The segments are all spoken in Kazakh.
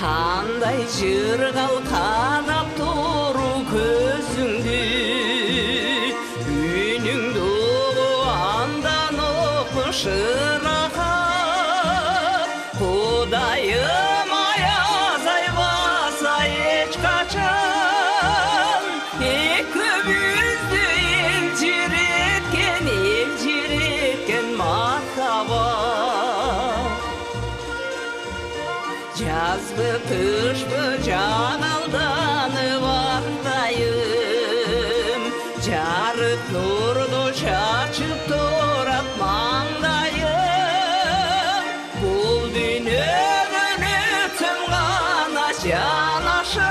Қандай жырғал қарап тұру көзіңді, үніңді андан оқы шырақап. Құдайым аяз айбаса ешқашан, екеумізді елжіреткен махаббат. Жазбы қышпы жаңалданып ақтайым, жарық нұрды шашып тұрат маңдайым. Бұл дүниеден өтсін ғана жанашып,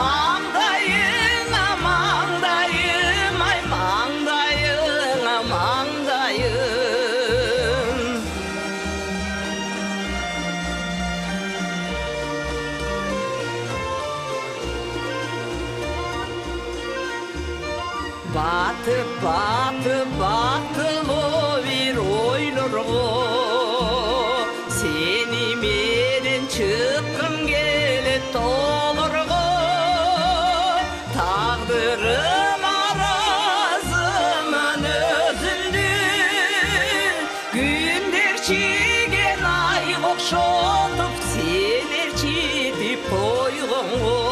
маңдайыңа маңдайым, ай маңдайыңа маңдайым. Батып бақтылы бір ойларға, сені менен шыққым келет толырға. Тағдырым аразымын өзіңді, күндер шиген ай қоқшотып, сенер жетіп қойғанға.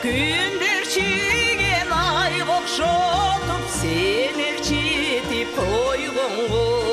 Күндер шиген ай қоқшотып, сенер жетіп қойғанға.